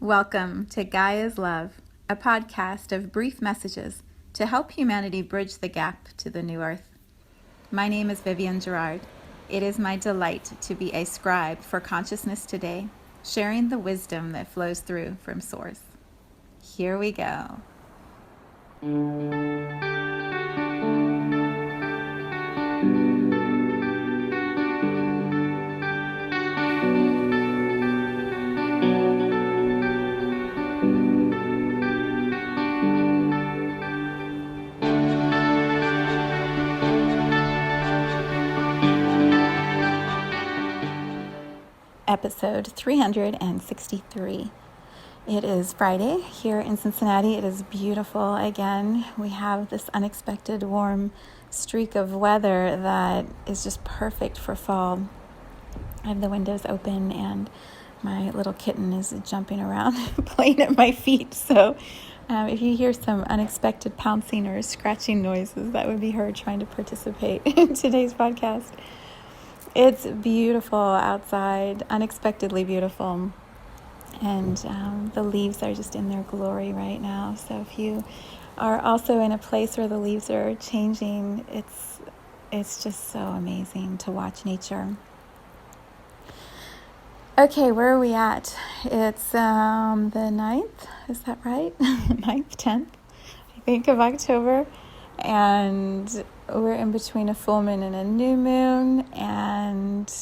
Welcome to Gaia's Love, a podcast of brief messages to help humanity bridge the gap to the new earth. My name is Vivienne Gerard. It is my delight to be a scribe for consciousness today, sharing the wisdom that flows through from Source. Here we go. Episode 363. It is Friday here in Cincinnati. It is beautiful again. We have this unexpected warm streak of weather that is just perfect for fall. I have the windows open and my little kitten is jumping around playing at my feet. So if you hear some unexpected pouncing or scratching noises, that would be her trying to participate in today's podcast. It's beautiful outside, unexpectedly beautiful, and the leaves are just in their glory right now. So if you are also in a place where the leaves are changing, it's just so amazing to watch nature. Okay, where are we at? It's the 9th, is that right? 9th, 10th, I think, of October. And we're in between a full moon and a new moon, and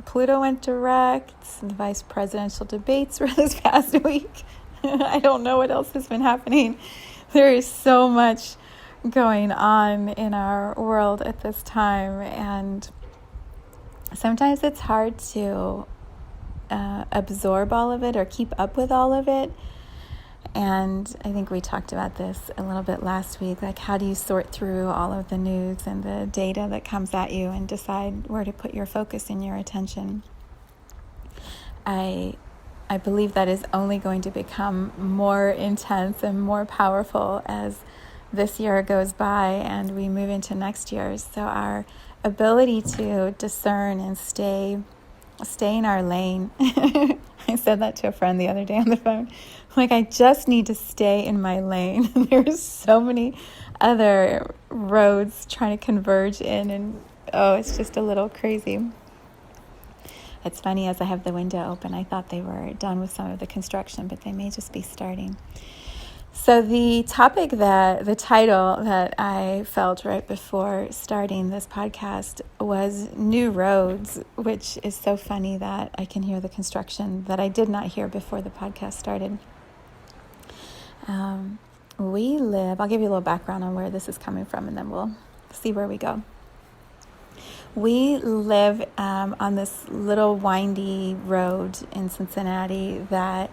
Pluto went direct. The vice presidential debates were this past week. I don't know what else has been happening. There is so much going on in our world at this time, and sometimes it's hard to absorb all of it or keep up with all of it. And I think we talked about this a little bit last week, like how do you sort through all of the news and the data that comes at you and decide where to put your focus and your attention. I believe that is only going to become more intense and more powerful as this year goes by and we move into next year. So our ability to discern and stay in our lane. I said that to a friend the other day on the phone. Like, I just need to stay in my lane. There's so many other roads trying to converge in, and it's just a little crazy. It's funny, as I have the window open, I thought they were done with some of the construction, but they may just be starting. So the title that I felt right before starting this podcast was New Roads, which is so funny that I can hear the construction that I did not hear before the podcast started. I'll give you a little background on where this is coming from, and then we'll see where we go. We live on this little windy road in Cincinnati that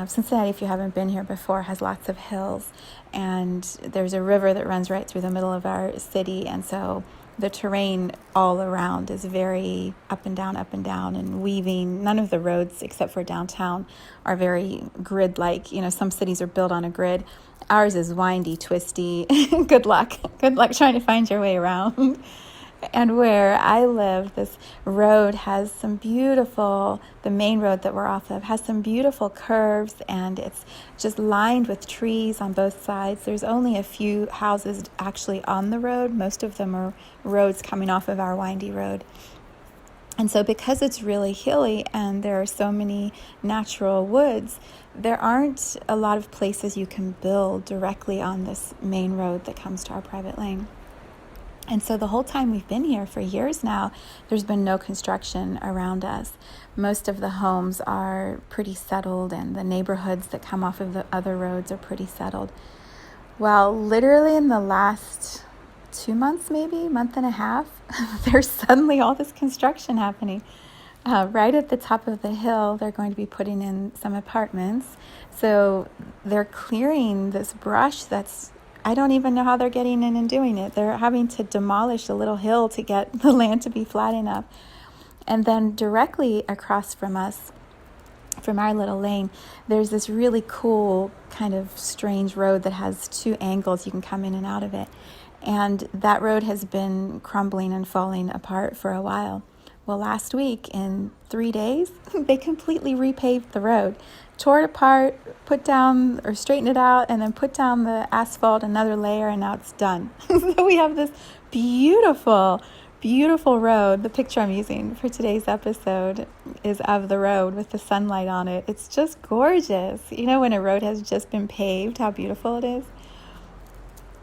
Cincinnati, if you haven't been here before, has lots of hills, and there's a river that runs right through the middle of our city, and so the terrain all around is very up and down and weaving. None of the roads, except for downtown, are very grid-like. Some cities are built on a grid. Ours is windy, twisty. Good luck trying to find your way around. And where I live, this road has the main road that we're off of has some beautiful curves, and it's just lined with trees on both sides. There's only a few houses actually on the road. Most of them are roads coming off of our windy road. And so because it's really hilly and there are so many natural woods, there aren't a lot of places you can build directly on this main road that comes to our private lane. And so the whole time we've been here for years now, there's been no construction around us. Most of the homes are pretty settled, and the neighborhoods that come off of the other roads are pretty settled. Well, literally in the last 2 months, maybe, month and a half, there's suddenly all this construction happening. Right at the top of the hill, they're going to be putting in some apartments. So they're clearing this brush I don't even know how they're getting in and doing it. They're having to demolish a little hill to get the land to be flat enough. And then directly across from us, from our little lane, there's this really cool kind of strange road that has 2 angles. You can come in and out of it. And that road has been crumbling and falling apart for a while. Well, last week, in 3 days, they completely repaved the road, tore it apart, put down or straightened it out, and then put down the asphalt, another layer, and now it's done. So we have this beautiful, beautiful road. The picture I'm using for today's episode is of the road with the sunlight on it. It's just gorgeous. You know, when a road has just been paved, how beautiful it is?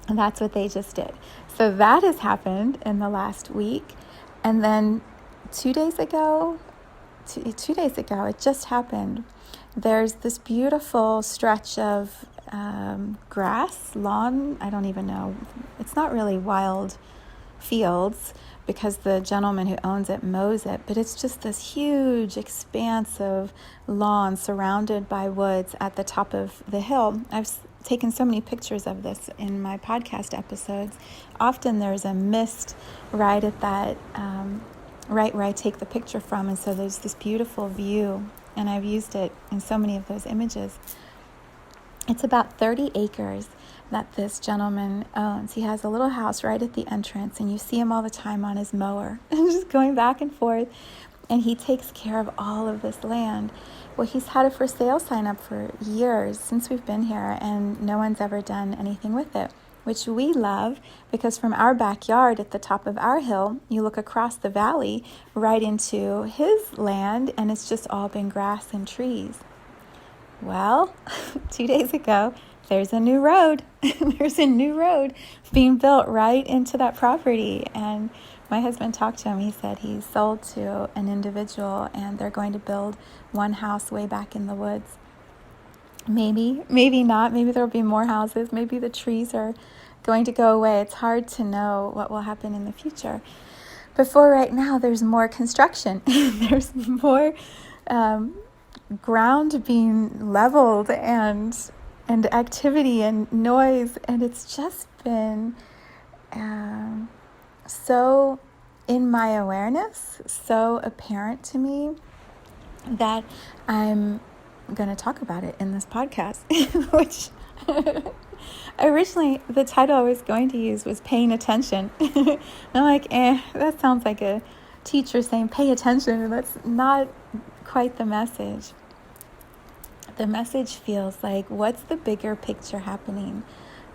And that's what they just did. So that has happened in the last week. And then 2 days ago, it just happened. There's this beautiful stretch of grass, lawn, I don't even know. It's not really wild fields because the gentleman who owns it mows it, but it's just this huge expanse of lawn surrounded by woods at the top of the hill. I've taken so many pictures of this in my podcast episodes. Often there's a mist right at that right where I take the picture from, and so there's this beautiful view, and I've used it in so many of those images. It's about 30 acres that this gentleman owns. He has a little house right at the entrance, and you see him all the time on his mower, just going back and forth, and he takes care of all of this land. Well, he's had a for sale sign up for years since we've been here, and no one's ever done anything with it, which we love because from our backyard at the top of our hill, you look across the valley right into his land, and it's just all been grass and trees. Well, 2 days ago, there's a new road. There's a new road being built right into that property. And my husband talked to him. He said he sold to an individual and they're going to build one house way back in the woods. Maybe not. Maybe there'll be more houses. Maybe the trees are going to go away. It's hard to know what will happen in the future. But for right now, there's more construction. There's more ground being leveled and activity and noise, and it's just been so in my awareness, so apparent to me that I'm going to talk about it in this podcast, which originally the title I was going to use was Paying Attention. I'm like, that sounds like a teacher saying pay attention, and that's not quite the message. The message feels like, what's the bigger picture happening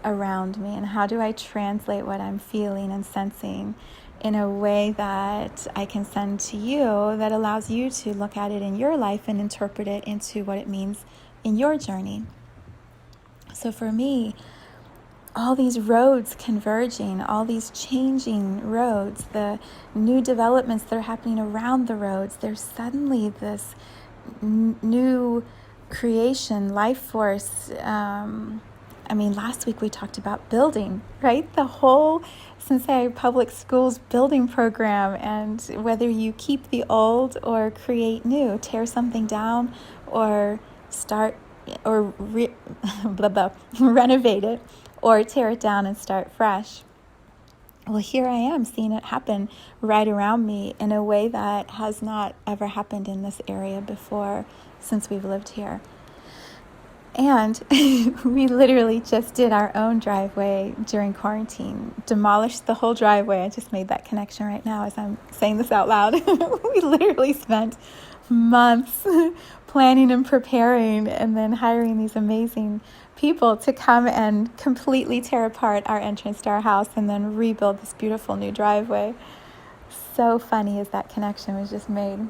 around me, and how do I translate what I'm feeling and sensing in a way that I can send to you that allows you to look at it in your life and interpret it into what it means in your journey. So for me, all these roads converging, all these changing roads, the new developments that are happening around the roads, there's suddenly this new creation, life force. Last week we talked about building, right? The whole Cincinnati Public Schools building program, and whether you keep the old or create new, tear something down or start or renovate it, or tear it down and start fresh. Well, here I am seeing it happen right around me in a way that has not ever happened in this area before since we've lived here. And we literally just did our own driveway during quarantine, demolished the whole driveway. I just made that connection right now as I'm saying this out loud. We literally spent months planning and preparing, and then hiring these amazing people to come and completely tear apart our entrance to our house and then rebuild this beautiful new driveway. So funny as that connection was just made.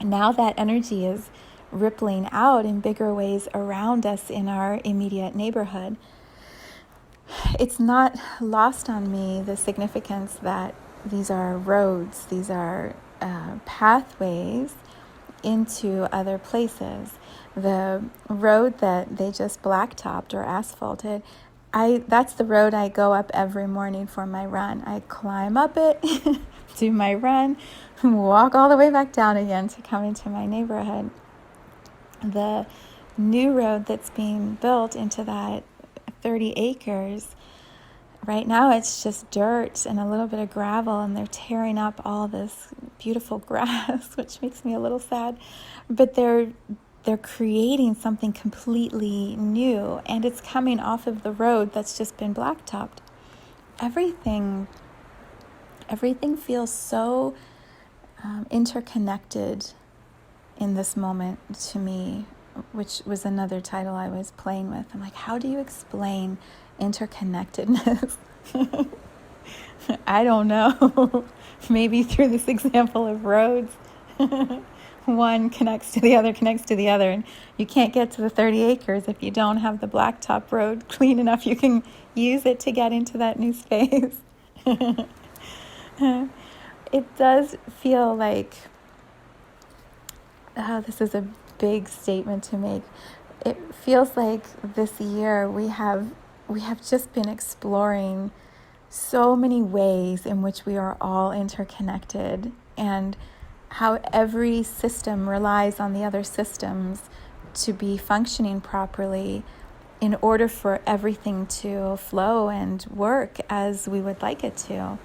And now that energy is rippling out in bigger ways around us in our immediate neighborhood. It's not lost on me the significance that these are roads, these are pathways into other places. The road that they just blacktopped or asphalted, that's the road I go up every morning for my run. I climb up it, do my run, walk all the way back down again to come into my neighborhood. The new road that's being built into that 30 acres, right now it's just dirt and a little bit of gravel, and they're tearing up all this beautiful grass, which makes me a little sad. But they're creating something completely new, and it's coming off of the road that's just been blacktopped. Everything feels so interconnected in this moment to me, which was another title I was playing with. I'm like, how do you explain interconnectedness? I don't know. Maybe through this example of roads. One connects to the other, and you can't get to the 30 acres if you don't have the blacktop road clean enough you can use it to get into that new space. It does feel like, this is a big statement to make. It feels like this year we have just been exploring so many ways in which we are all interconnected, and how every system relies on the other systems to be functioning properly in order for everything to flow and work as we would like it to.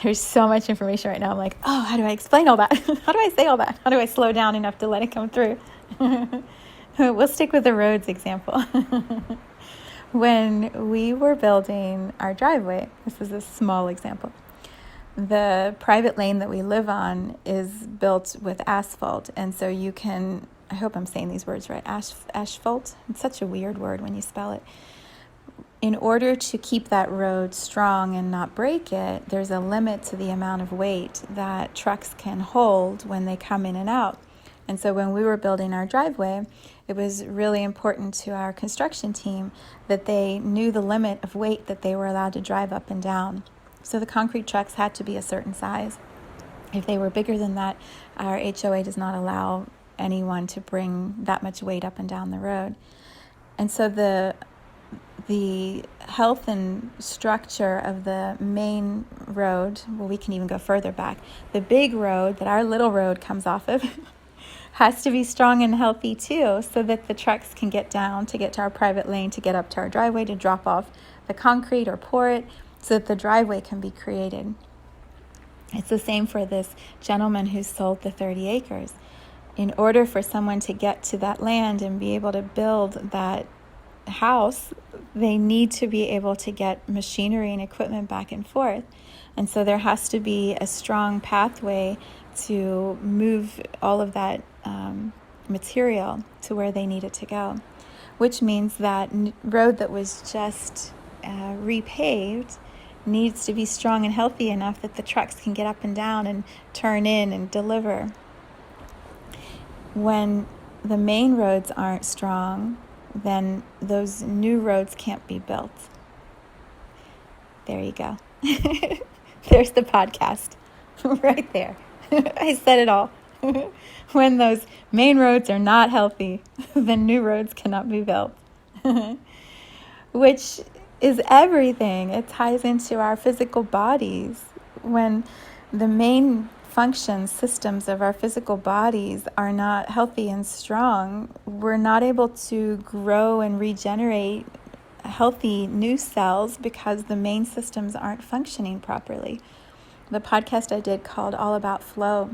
There's so much information right now. I'm like, oh, how do I explain all that? How do I say all that? How do I slow down enough to let it come through? We'll stick with the roads example. When we were building our driveway, this is a small example, the private lane that we live on is built with asphalt. And so you can, I hope I'm saying these words right, asphalt. It's such a weird word when you spell it. In order to keep that road strong and not break it, there's a limit to the amount of weight that trucks can hold when they come in and out. And so when we were building our driveway, it was really important to our construction team that they knew the limit of weight that they were allowed to drive up and down. So the concrete trucks had to be a certain size. If they were bigger than that, our HOA does not allow anyone to bring that much weight up and down the road. And so the health and structure of the main road, well, we can even go further back. The big road that our little road comes off of has to be strong and healthy too, so that the trucks can get down to get to our private lane, to get up to our driveway, to drop off the concrete or pour it, so that the driveway can be created. It's the same for this gentleman who sold the 30 acres. In order for someone to get to that land and be able to build that house, they need to be able to get machinery and equipment back and forth. And so there has to be a strong pathway to move all of that material to where they need it to go, which means that road that was just repaved needs to be strong and healthy enough that the trucks can get up and down and turn in and deliver. When the main roads aren't strong, then those new roads can't be built. There you go. There's the podcast right there. I said it all. When those main roads are not healthy, then new roads cannot be built. Which is everything. It ties into our physical bodies. When the main systems of our physical bodies are not healthy and strong, we're not able to grow and regenerate healthy new cells because the main systems aren't functioning properly. The podcast I did called All About Flow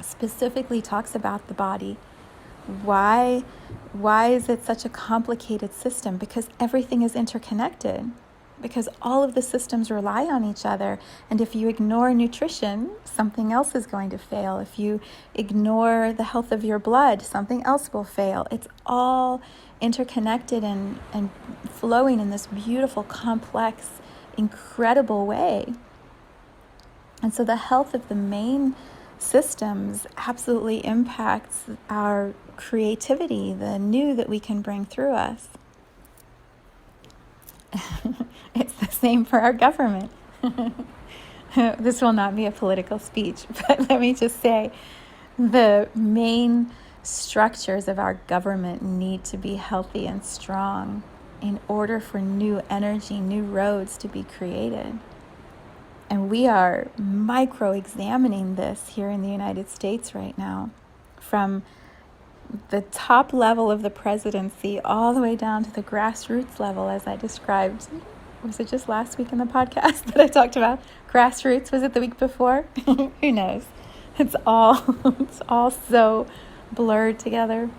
specifically talks about the body. Why is it such a complicated system? Because everything is interconnected. Because all of the systems rely on each other. And if you ignore nutrition, something else is going to fail. If you ignore the health of your blood, something else will fail. It's all interconnected and flowing in this beautiful, complex, incredible way. And so the health of the main systems absolutely impacts our creativity, the new that we can bring through us. It's the same for our government. This will not be a political speech, but let me just say the main structures of our government need to be healthy and strong in order for new energy, new roads to be created. And we are micro-examining this here in the United States right now, from the top level of the presidency all the way down to the grassroots level, as I described. Was it just last week in the podcast that I talked about grassroots? Was it the week before? Who knows? It's all so blurred together.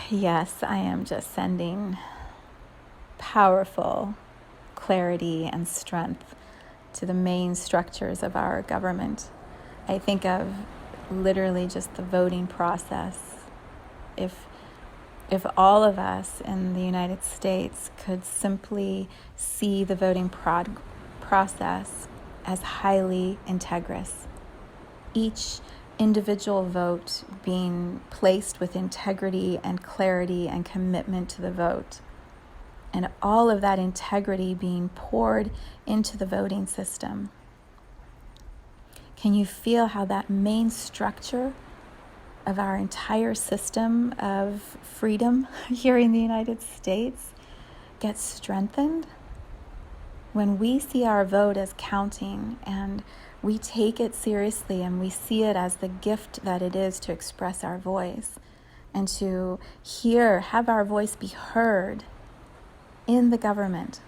Yes, I am just sending powerful clarity and strength to the main structures of our government. I think of literally just the voting process. If all of us in the United States could simply see the voting process as highly integrous, each individual vote being placed with integrity and clarity and commitment to the vote, and all of that integrity being poured into the voting system. Can you feel how that main structure of our entire system of freedom here in the United States gets strengthened? When we see our vote as counting and we take it seriously and we see it as the gift that it is to express our voice and to have our voice be heard in the government.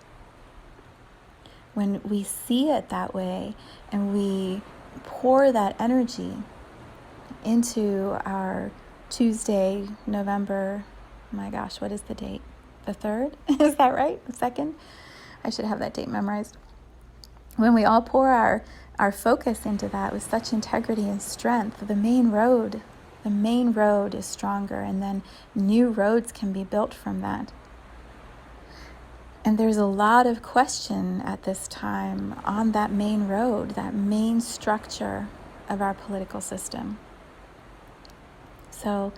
When we see it that way and we pour that energy into our Tuesday, November, my gosh, what is the date? The 3rd? Is that right? The 2nd? I should have that date memorized. When we all pour our focus into that with such integrity and strength, the main road is stronger, and then new roads can be built from that. And there's a lot of question at this time on that main road, that main structure of our political system. So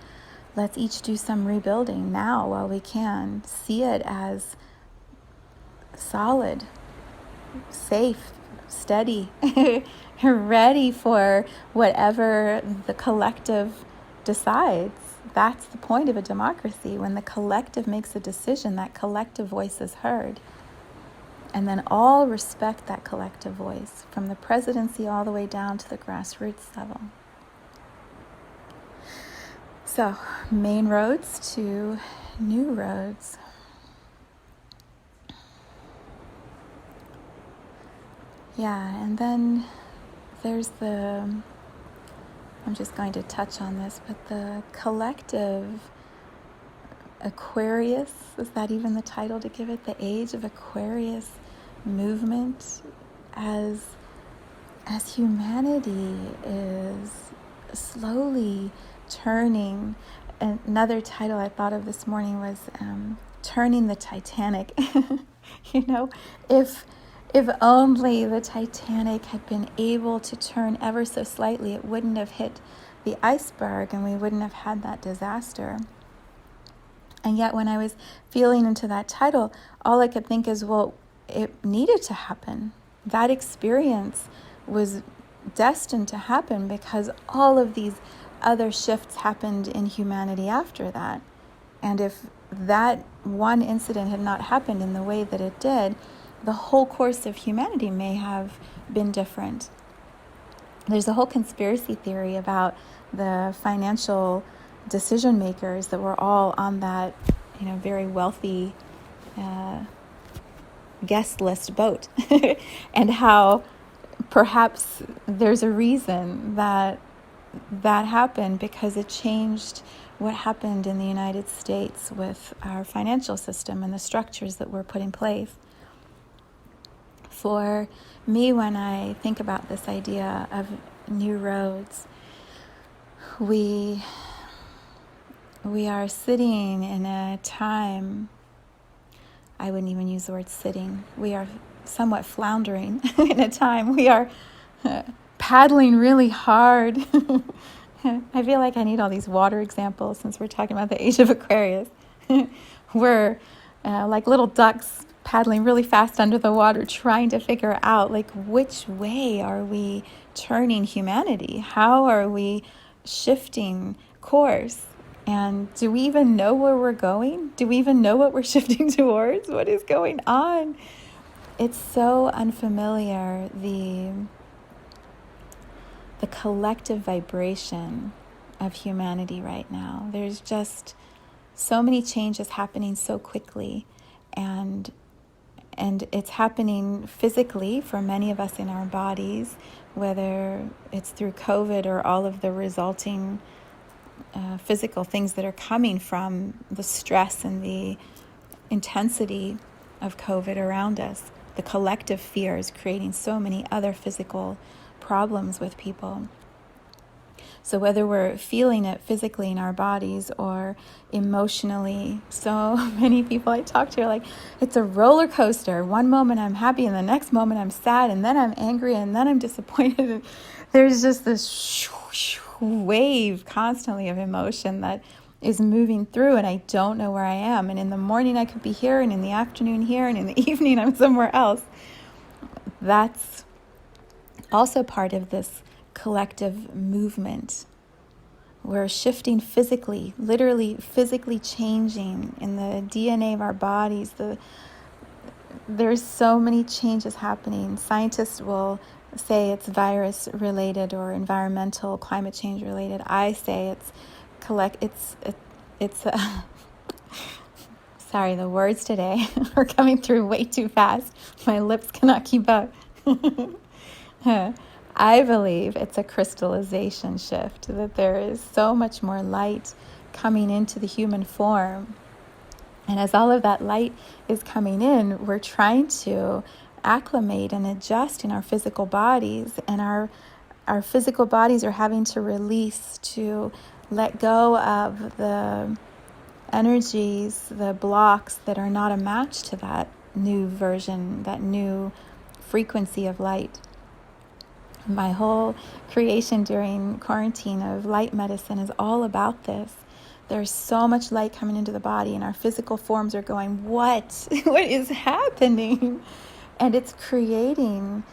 let's each do some rebuilding now while we can. See it as solid, safe, steady, ready for whatever the collective decides. That's the point of a democracy. When the collective makes a decision, that collective voice is heard. And then all respect that collective voice, from the presidency all the way down to the grassroots level. So, main roads to new roads. Yeah, and then there's I'm just going to touch on this, but the collective Aquarius, is that even the title to give it? The Age of Aquarius movement, as humanity is slowly turning. Another title I thought of this morning was Turning the Titanic. If only the Titanic had been able to turn ever so slightly, it wouldn't have hit the iceberg and we wouldn't have had that disaster. And yet when I was feeling into that title, all I could think is, well, it needed to happen. That experience was destined to happen because all of these other shifts happened in humanity after that. And if that one incident had not happened in the way that it did, the whole course of humanity may have been different. There's a whole conspiracy theory about the financial decision makers that were all on that, very wealthy guest list boat, and how perhaps there's a reason that happened, because it changed what happened in the United States with our financial system and the structures that were put in place. For me, when I think about this idea of new roads, we are sitting in a time, I wouldn't even use the word sitting, we are somewhat floundering in a time. We are paddling really hard. I feel like I need all these water examples since we're talking about the Age of Aquarius. We're like little ducks paddling really fast under the water, trying to figure out which way are we turning humanity? How are we shifting course? And do we even know where we're going? Do we even know what we're shifting towards? What is going on? It's so unfamiliar, the collective vibration of humanity right now. There's just so many changes happening so quickly, and it's happening physically for many of us in our bodies, whether it's through COVID or all of the resulting physical things that are coming from the stress and the intensity of COVID around us. the collective fear is creating so many other physical problems with people. So whether we're feeling it physically in our bodies or emotionally, so many people I talk to are like, it's a roller coaster. One moment I'm happy and the next moment I'm sad and then I'm angry and then I'm disappointed. And there's just this wave constantly of emotion that is moving through, and I don't know where I am. And in the morning I could be here, and in the afternoon here, and in the evening I'm somewhere else. That's also part of this collective movement. We're shifting physically, literally physically changing in the DNA of our bodies. There's so many changes happening. Scientists will say it's virus related or environmental climate change related. I say sorry, the words today are coming through way too fast. My lips cannot keep up. I believe it's a crystallization shift, that there is so much more light coming into the human form. And as all of that light is coming in, we're trying to acclimate and adjust in our physical bodies. And our physical bodies are having to release, to let go of the energies, the blocks that are not a match to that new version, that new frequency of light. My whole creation during quarantine of light medicine is all about this. There's so much light coming into the body, and our physical forms are going, what? What is happening? And it's creating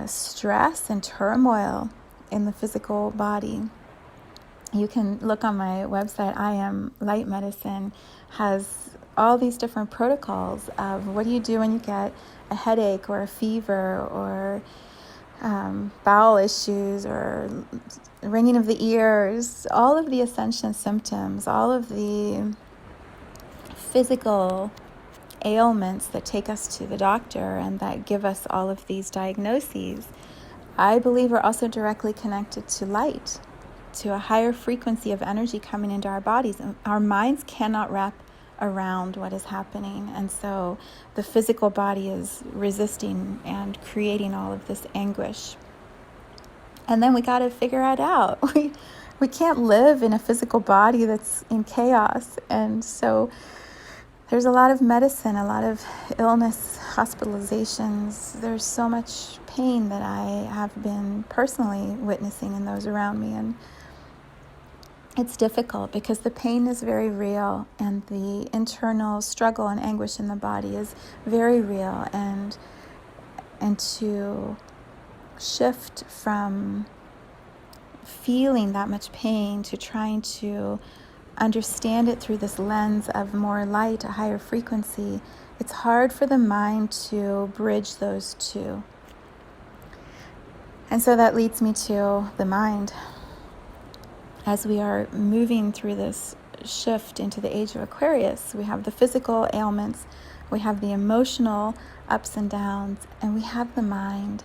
stress and turmoil in the physical body. You can look on my website. I Am Light Medicine has all these different protocols of what do you do when you get a headache or a fever or bowel issues or ringing of the ears, all of the ascension symptoms, all of the physical ailments that take us to the doctor and that give us all of these diagnoses, I believe are also directly connected to light, to a higher frequency of energy coming into our bodies. Our minds cannot wrap around what is happening, and so the physical body is resisting and creating all of this anguish. And then we got to figure it out. We can't live in a physical body that's in chaos, and so there's a lot of medicine, a lot of illness, hospitalizations. There's so much pain that I have been personally witnessing in those around me, and it's difficult because the pain is very real and the internal struggle and anguish in the body is very real, and to shift from feeling that much pain to trying to understand it through this lens of more light, a higher frequency, it's hard for the mind to bridge those two. And so that leads me to the mind. As we are moving through this shift into the Age of Aquarius, we have the physical ailments, we have the emotional ups and downs, and we have the mind.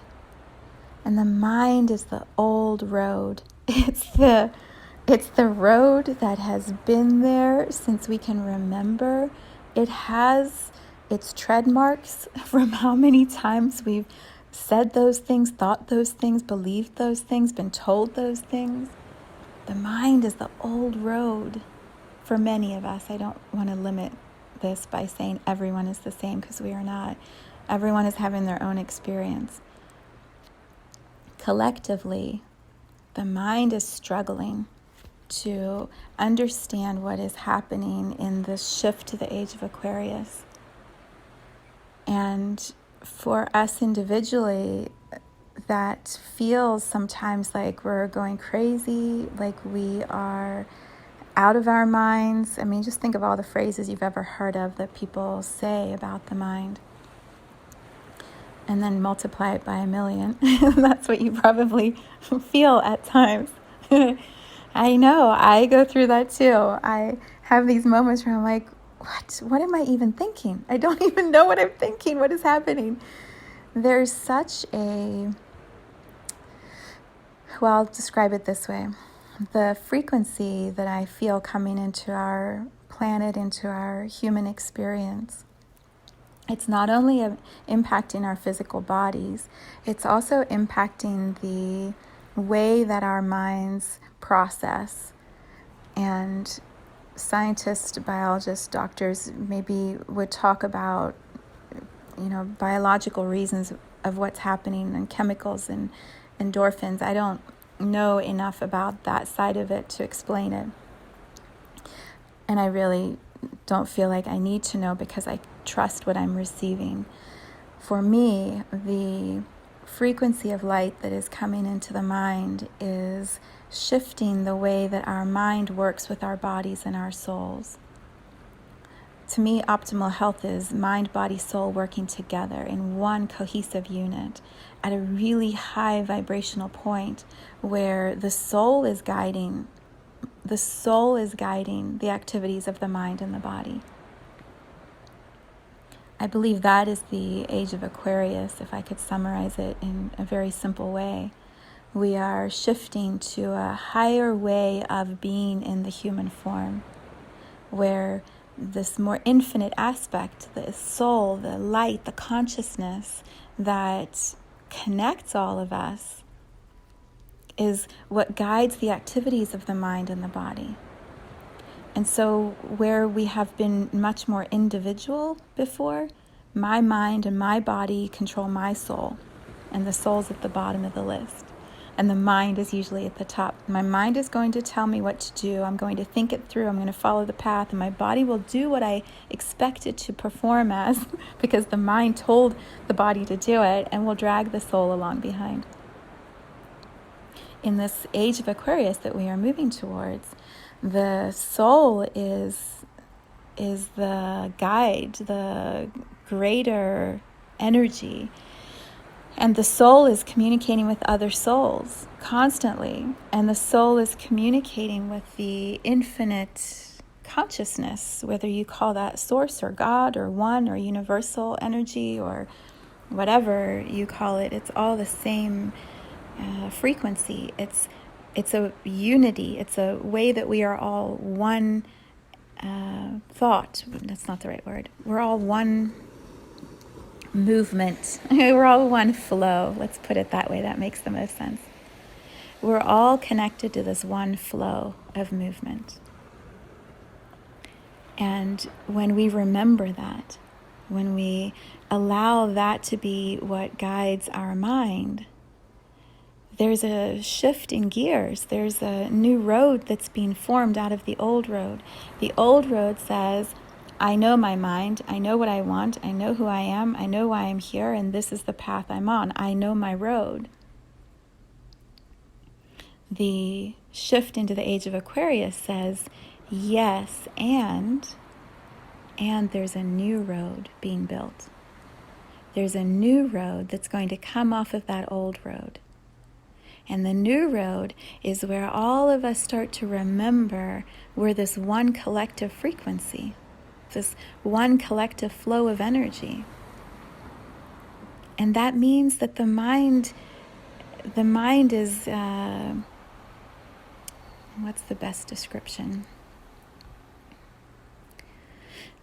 And the mind is the old road. It's the road that has been there since we can remember. It has its tread marks from how many times we've said those things, thought those things, believed those things, been told those things. The mind is the old road for many of us. I don't want to limit this by saying everyone is the same, because we are not. Everyone is having their own experience. Collectively, the mind is struggling to understand what is happening in this shift to the Age of Aquarius. And for us individually, that feels sometimes like we're going crazy, like we are out of our minds. I mean, just think of all the phrases you've ever heard of that people say about the mind, and then multiply it by 1,000,000. That's what you probably feel at times. I know, I go through that too. I have these moments where I'm like, what am I even thinking? I don't even know what I'm thinking. What is happening? There's such a, well, I'll describe it this way. The frequency that I feel coming into our planet, into our human experience, It's not only impacting our physical bodies, it's also impacting the way that our minds process. And scientists, biologists, doctors maybe would talk about, biological reasons of what's happening and chemicals and endorphins. I don't know enough about that side of it to explain it. And I really don't feel like I need to know because I trust what I'm receiving. For me, the frequency of light that is coming into the mind is shifting the way that our mind works with our bodies and our souls. To me, optimal health is mind, body, soul working together in one cohesive unit at a really high vibrational point where the soul is guiding the activities of the mind and the body. I believe that is the Age of Aquarius, if I could summarize it in a very simple way. We are shifting to a higher way of being in the human form, where this more infinite aspect, the soul, the light, the consciousness that connects all of us is what guides the activities of the mind and the body. And so where we have been much more individual before, my mind and my body control my soul, and the soul's at the bottom of the list. And the mind is usually at the top. My mind is going to tell me what to do. I'm going to think it through. I'm going to follow the path. And my body will do what I expect it to perform as because the mind told the body to do it, and will drag the soul along behind. In this Age of Aquarius that we are moving towards, the soul is the guide, the greater energy. And the soul is communicating with other souls constantly. And the soul is communicating with the infinite consciousness, whether you call that source or God or one or universal energy or whatever you call it. It's all the same frequency. It's a unity. It's a way that we are all one thought. That's not the right word. We're all one movement. We're all one flow. Let's put it that way. That makes the most sense. We're all connected to this one flow of movement. And when we remember that, when we allow that to be what guides our mind, there's a shift in gears. There's a new road that's being formed out of the old road. The old road says, I know my mind, I know what I want, I know who I am, I know why I'm here, and this is the path I'm on. I know my road. The shift into the Age of Aquarius says, yes, and there's a new road being built. There's a new road that's going to come off of that old road. And the new road is where all of us start to remember we're this one collective frequency, this one collective flow of energy. And that means that the mind is, what's the best description?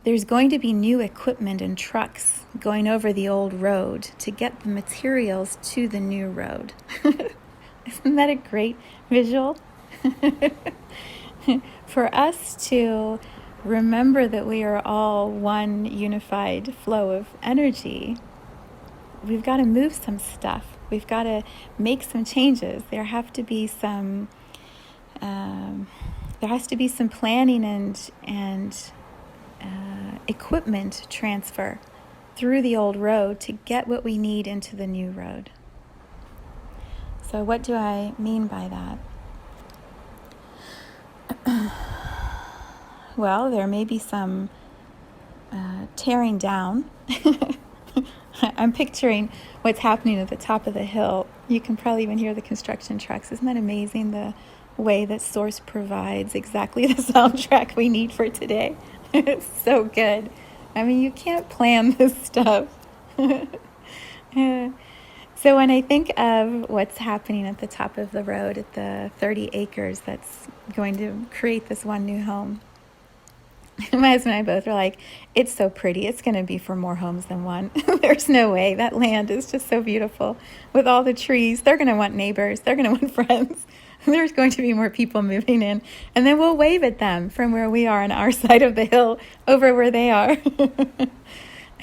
There's going to be new equipment and trucks going over the old road to get the materials to the new road. Isn't that a great visual? For us to remember that we are all one unified flow of energy, we've got to move some stuff. We've got to make some changes. There has to be some planning and equipment transfer through the old road to get what we need into the new road. So what do I mean by that? Well, there may be some tearing down. I'm picturing what's happening at the top of the hill. You can probably even hear the construction trucks. Isn't that amazing, the way that Source provides exactly the soundtrack we need for today? It's so good. I mean, you can't plan this stuff. So when I think of what's happening at the top of the road, at the 30 acres that's going to create this one new home, My husband and I both are like, it's so pretty. It's going to be for more homes than one. There's no way. That land is just so beautiful with all the trees. They're going to want neighbors. They're going to want friends. There's going to be more people moving in. And then we'll wave at them from where we are on our side of the hill over where they are.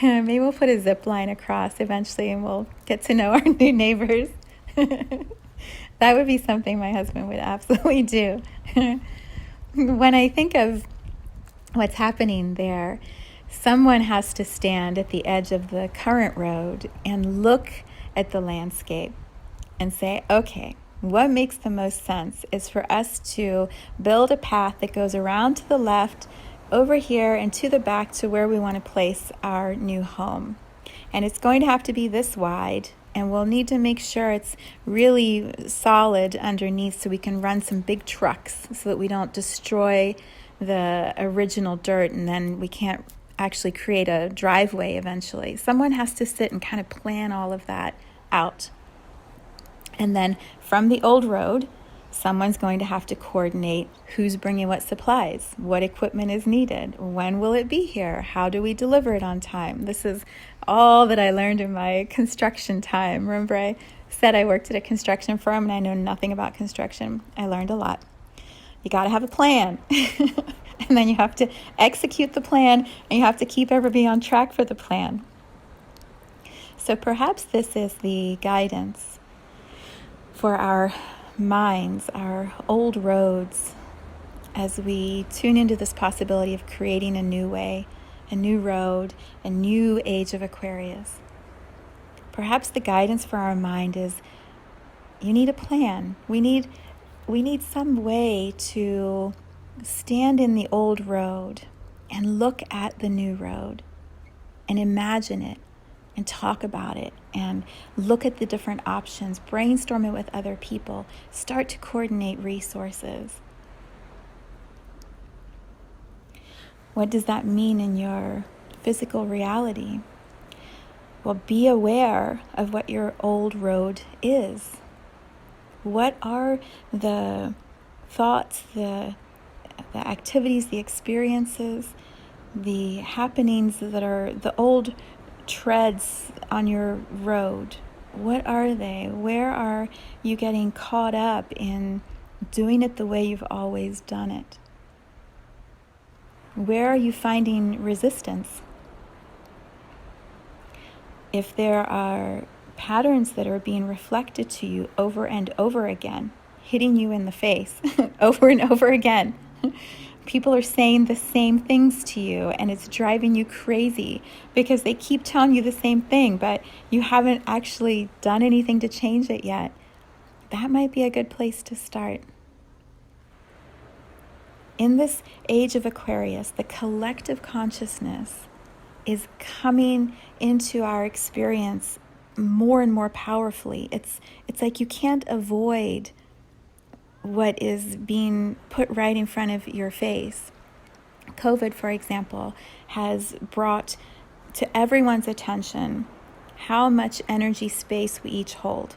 Maybe we'll put a zip line across eventually and we'll get to know our new neighbors. That would be something my husband would absolutely do. When I think of what's happening there, someone has to stand at the edge of the current road and look at the landscape and say, okay, what makes the most sense is for us to build a path that goes around to the left, over here, and to the back to where we want to place our new home. And it's going to have to be this wide, and we'll need to make sure it's really solid underneath so we can run some big trucks so that we don't destroy the original dirt and then we can't actually create a driveway eventually. Someone has to sit and kind of plan all of that out. And then from the old road, someone's going to have to coordinate who's bringing what supplies, what equipment is needed, when will it be here, how do we deliver it on time. This is all that I learned in my construction time. Remember I said I worked at a construction firm and I know nothing about construction. I learned a lot. You got to have a plan. And then you have to execute the plan and you have to keep everybody on track for the plan. So perhaps this is the guidance for our minds, our old roads, as we tune into this possibility of creating a new way, a new road, a new age of Aquarius. Perhaps the guidance for our mind is you need a plan. We need some way to stand in the old road and look at the new road and imagine it and talk about it and look at the different options, brainstorm it with other people, start to coordinate resources. What does that mean in your physical reality? Well, be aware of what your old road is. What are the thoughts, the activities, the experiences, the happenings that are the old treads on your road? What are they? Where are you getting caught up in doing it the way you've always done it? Where are you finding resistance? If there are patterns that are being reflected to you over and over again, hitting you in the face over and over again, people are saying the same things to you and it's driving you crazy because they keep telling you the same thing, but you haven't actually done anything to change it yet. That might be a good place to start. In this age of Aquarius, the collective consciousness is coming into our experience more and more powerfully. It's like you can't avoid what is being put right in front of your face. COVID, for example, has brought to everyone's attention how much energy space we each hold.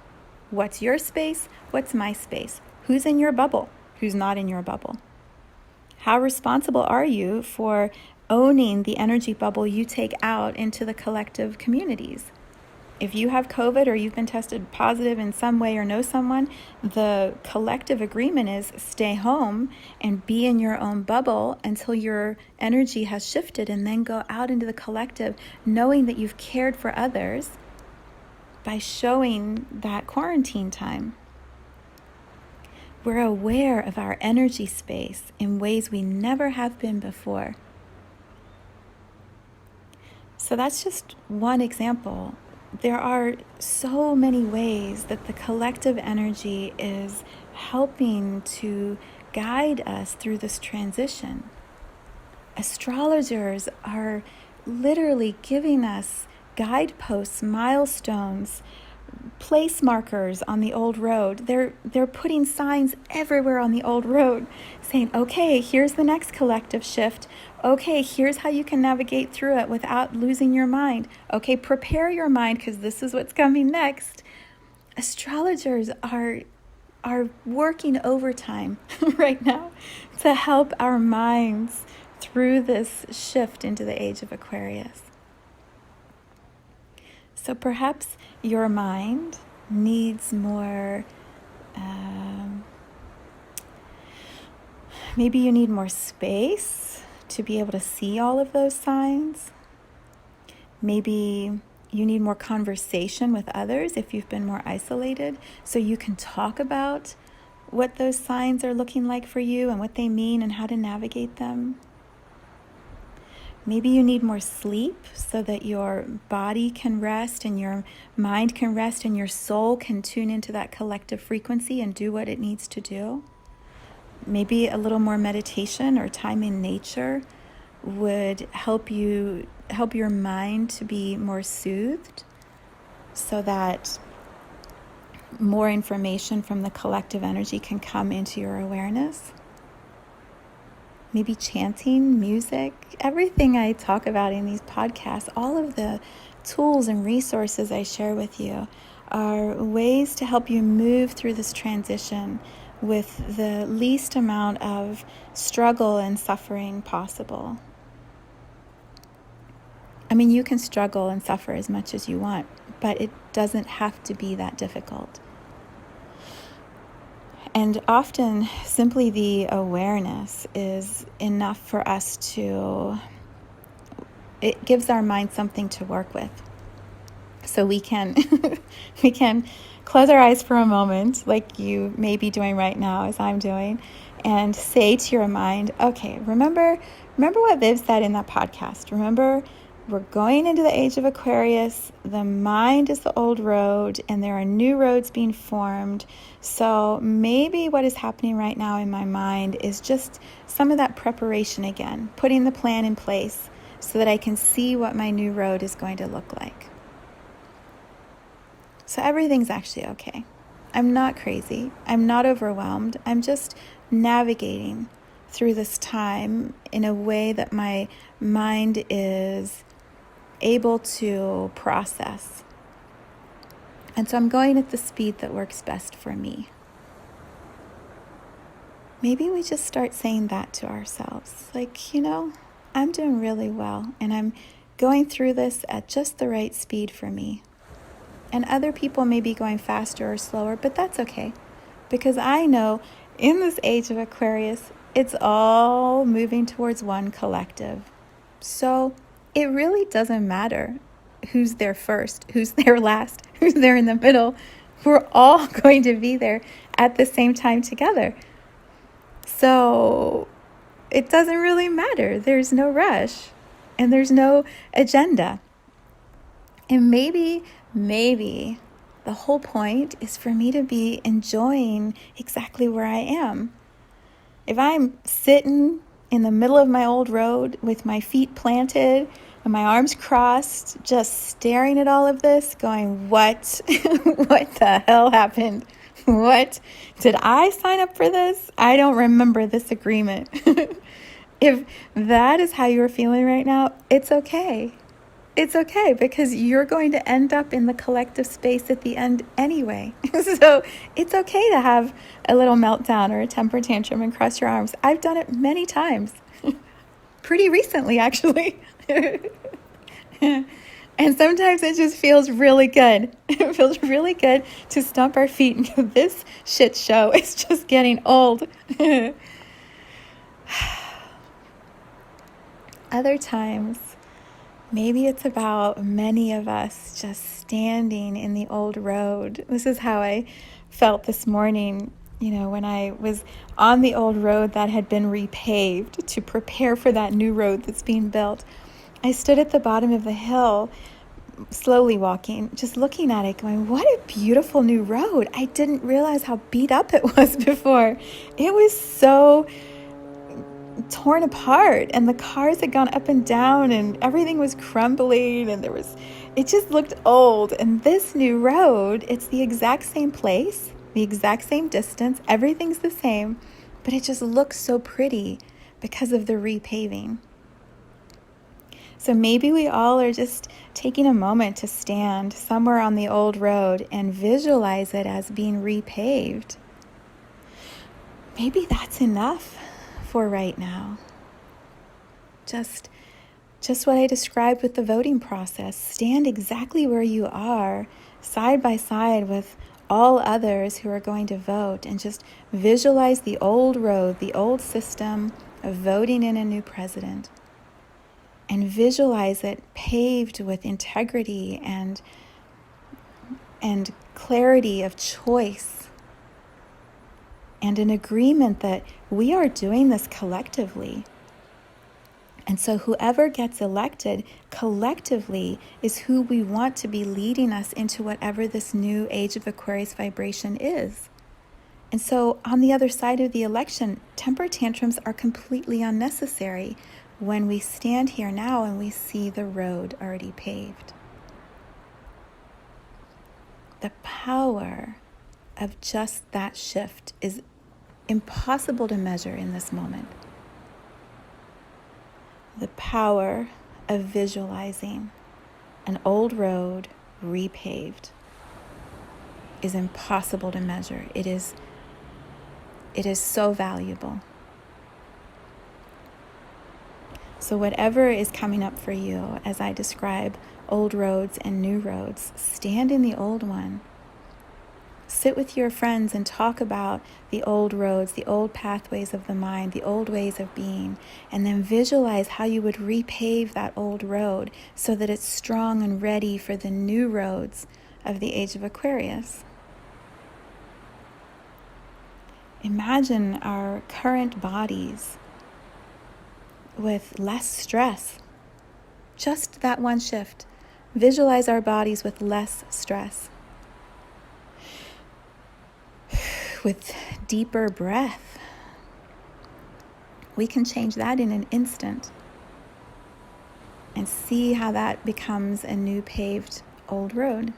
What's your space? What's my space? Who's in your bubble? Who's not in your bubble? How responsible are you for owning the energy bubble you take out into the collective communities? If you have COVID or you've been tested positive in some way or know someone, the collective agreement is stay home and be in your own bubble until your energy has shifted, and then go out into the collective knowing that you've cared for others by showing that quarantine time. We're aware of our energy space in ways we never have been before. So that's just one example. There are so many ways that the collective energy is helping to guide us through this transition. Astrologers are literally giving us guideposts, milestones, place markers on the old road. They're putting signs everywhere on the old road saying, okay, here's the next collective shift. Okay, here's how you can navigate through it without losing your mind. Okay, prepare your mind because this is what's coming next. Astrologers are working overtime right now to help our minds through this shift into the Age of Aquarius. So perhaps your mind needs more, maybe you need more space to be able to see all of those signs. Maybe you need more conversation with others if you've been more isolated, so you can talk about what those signs are looking like for you and what they mean and how to navigate them. Maybe you need more sleep so that your body can rest and your mind can rest and your soul can tune into that collective frequency and do what it needs to do. Maybe a little more meditation or time in nature would help your mind to be more soothed so that more information from the collective energy can come into your awareness. Maybe chanting, music, everything I talk about in these podcasts, all of the tools and resources I share with you are ways to help you move through this transition with the least amount of struggle and suffering possible. I mean, you can struggle and suffer as much as you want, but it doesn't have to be that difficult. And often, simply the awareness is enough for us it gives our mind something to work with. So we can close our eyes for a moment, like you may be doing right now, as I'm doing, and say to your mind, okay, remember what Viv said in that podcast. Remember, we're going into the Age of Aquarius. The mind is the old road, and there are new roads being formed. So maybe what is happening right now in my mind is just some of that preparation again, putting the plan in place so that I can see what my new road is going to look like. So everything's actually okay. I'm not crazy. I'm not overwhelmed. I'm just navigating through this time in a way that my mind is able to process. And so I'm going at the speed that works best for me. Maybe we just start saying that to ourselves. Like, I'm doing really well, and I'm going through this at just the right speed for me. And other people may be going faster or slower, but that's okay. Because I know in this Age of Aquarius, it's all moving towards one collective. So it really doesn't matter who's there first, who's there last, who's there in the middle. We're all going to be there at the same time together. So it doesn't really matter. There's no rush and there's no agenda. And maybe the whole point is for me to be enjoying exactly where I am. If I'm sitting in the middle of my old road with my feet planted and my arms crossed, just staring at all of this, going, what? What the hell happened? What? Did I sign up for this? I don't remember this agreement. If that is how you're feeling right now, it's okay. It's okay, because you're going to end up in the collective space at the end anyway. So it's okay to have a little meltdown or a temper tantrum and cross your arms. I've done it many times. Pretty recently, actually. And sometimes it just feels really good. It feels really good to stomp our feet and go, this shit show is just getting old. Other times, maybe it's about many of us just standing in the old road. This is how I felt this morning, when I was on the old road that had been repaved to prepare for that new road that's being built. I stood at the bottom of the hill, slowly walking, just looking at it, going, what a beautiful new road. I didn't realize how beat up it was before. It was so torn apart, and the cars had gone up and down, and everything was crumbling, and it just looked old. And this new road, it's the exact same place, the exact same distance, everything's the same, but it just looks so pretty because of the repaving. So maybe we all are just taking a moment to stand somewhere on the old road and visualize it as being repaved. Maybe that's enough for right now. Just what I described with the voting process. Stand exactly where you are, side by side with all others who are going to vote, and just visualize the old road, the old system of voting in a new president. And visualize it paved with integrity and clarity of choice, and an agreement that we are doing this collectively. And so whoever gets elected collectively is who we want to be leading us into whatever this new Age of Aquarius vibration is. And so on the other side of the election, temper tantrums are completely unnecessary when we stand here now and we see the road already paved. The power of just that shift is impossible to measure in this moment. The power of visualizing an old road repaved is impossible to measure. It is so valuable. So whatever is coming up for you, as I describe old roads and new roads, stand in the old one. Sit with your friends and talk about the old roads, the old pathways of the mind, the old ways of being, and then visualize how you would repave that old road so that it's strong and ready for the new roads of the Age of Aquarius. Imagine our current bodies with less stress. Just that one shift. Visualize our bodies with less stress. With deeper breath. We can change that in an instant and see how that becomes a new paved old road,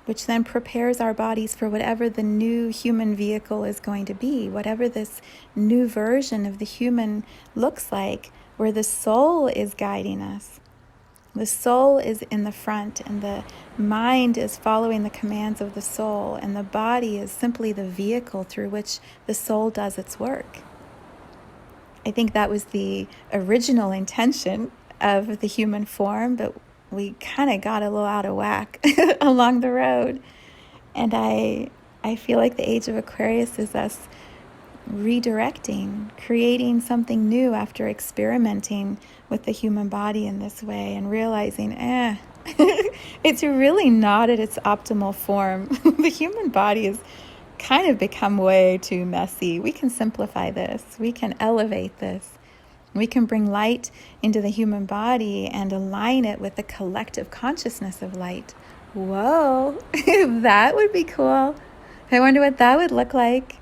which then prepares our bodies for whatever the new human vehicle is going to be, whatever this new version of the human looks like, where the soul is guiding us. The soul is in the front, and the mind is following the commands of the soul, and the body is simply the vehicle through which the soul does its work. I think that was the original intention of the human form, but we kind of got a little out of whack along the road. And I feel like the Age of Aquarius is us redirecting, creating something new after experimenting with the human body in this way and realizing, it's really not at its optimal form. The human body has kind of become way too messy. We can simplify this. We can elevate this. We can bring light into the human body and align it with the collective consciousness of light. Whoa, that would be cool. I wonder what that would look like.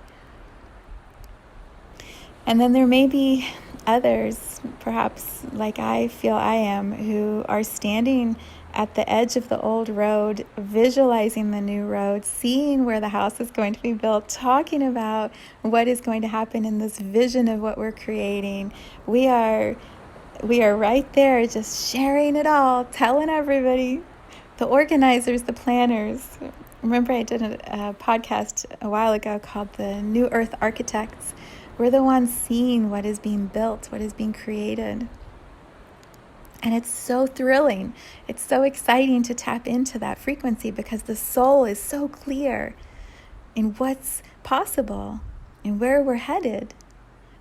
And then there may be others, perhaps like I feel I am, who are standing at the edge of the old road, visualizing the new road, seeing where the house is going to be built, talking about what is going to happen in this vision of what we're creating. We are right there, just sharing it all, telling everybody, the organizers, the planners. Remember I did a podcast a while ago called The New Earth Architects. We're the ones seeing what is being built, what is being created. And it's so thrilling. It's so exciting to tap into that frequency because the soul is so clear in what's possible, in where we're headed,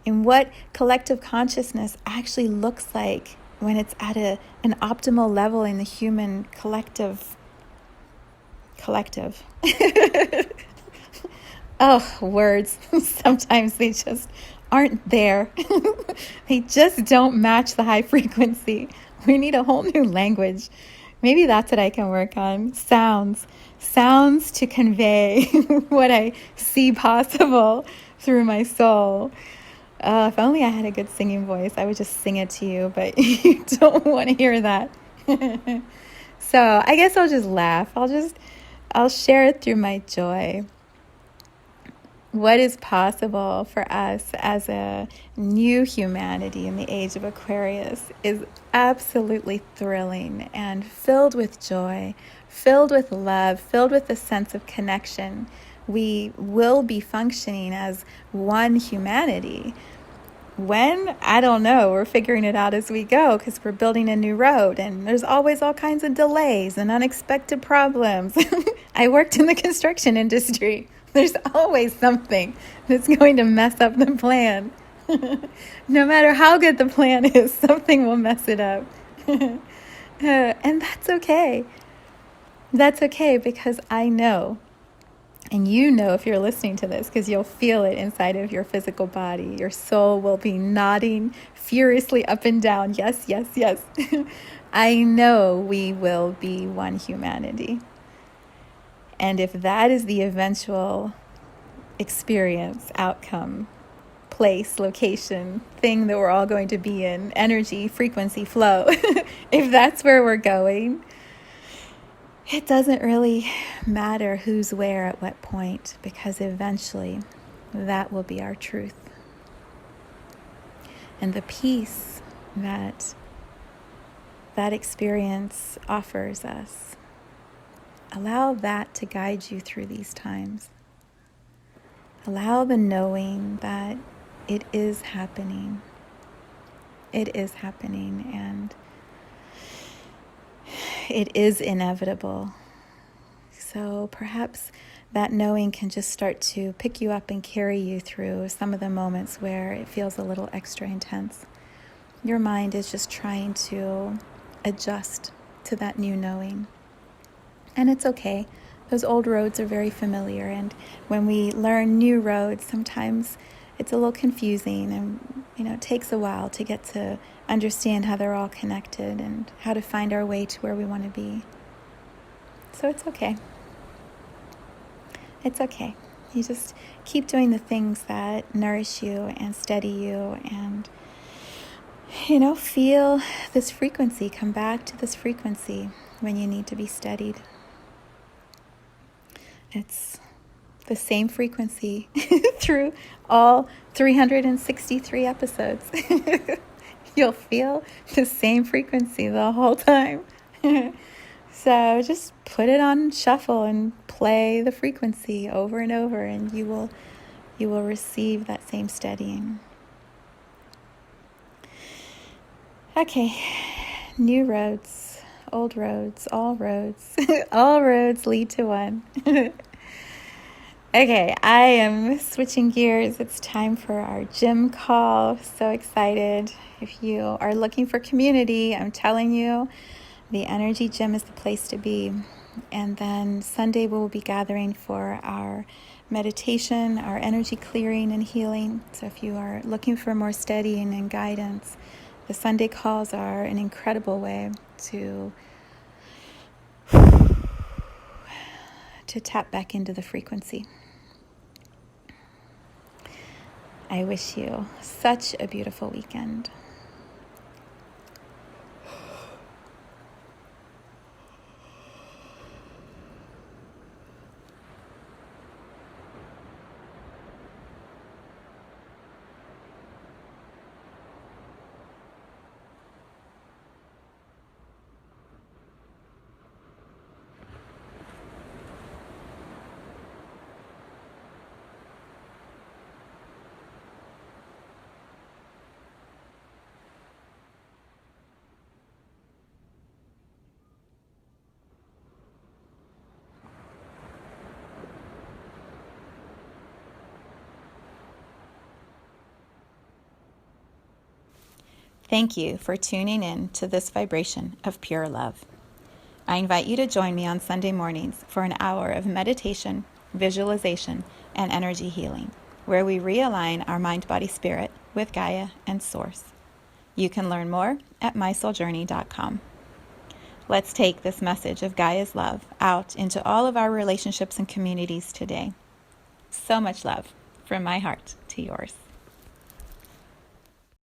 in what collective consciousness actually looks like when it's at an optimal level in the human collective. Oh, words. Sometimes they just aren't there. They just don't match the high frequency. We need a whole new language. Maybe that's what I can work on. Sounds to convey what I see possible through my soul. If only I had a good singing voice, I would just sing it to you, but you don't want to hear that. So I guess I'll just laugh. I'll share it through my joy. What is possible for us as a new humanity in the Age of Aquarius is absolutely thrilling and filled with joy, filled with love, filled with a sense of connection. We will be functioning as one humanity. When? I don't know. We're figuring it out as we go because we're building a new road and there's always all kinds of delays and unexpected problems. I worked in the construction industry. There's always something that's going to mess up the plan. No matter how good the plan is, something will mess it up. And that's okay. That's okay because I know. And you know if you're listening to this because you'll feel it inside of your physical body. Your soul will be nodding furiously up and down. Yes, yes, yes. I know we will be one humanity. And if that is the eventual experience, outcome, place, location, thing that we're all going to be in, energy, frequency, flow, if that's where we're going, it doesn't really matter who's where at what point, because eventually that will be our truth. And the peace that that experience offers us, allow that to guide you through these times. Allow the knowing that it is happening. It is happening, and it is inevitable. So perhaps that knowing can just start to pick you up and carry you through some of the moments where it feels a little extra intense. Your mind is just trying to adjust to that new knowing. And it's okay. Those old roads are very familiar, and when we learn new roads, sometimes it's a little confusing, and it takes a while to get to understand how they're all connected and how to find our way to where we want to be. So it's okay. It's okay. You just keep doing the things that nourish you and steady you, and feel this frequency. Come back to this frequency when you need to be steadied. It's the same frequency through all 363 episodes. You'll feel the same frequency the whole time. So just put it on shuffle and play the frequency over and over, and you will receive that same steadying. Okay, new roads, old roads, all roads, all roads lead to one. Okay, I am switching gears. It's time for our gym call. So excited. If you are looking for community, I'm telling you, the Energy Gym is the place to be. And then Sunday we'll be gathering for our meditation, our energy clearing and healing. So if you are looking for more steadying and guidance, the Sunday calls are an incredible way to tap back into the frequency. I wish you such a beautiful weekend. Thank you for tuning in to this vibration of pure love. I invite you to join me on Sunday mornings for an hour of meditation, visualization, and energy healing, where we realign our mind, body, spirit with Gaia and Source. You can learn more at mysouljourney.com. Let's take this message of Gaia's love out into all of our relationships and communities today. So much love from my heart to yours.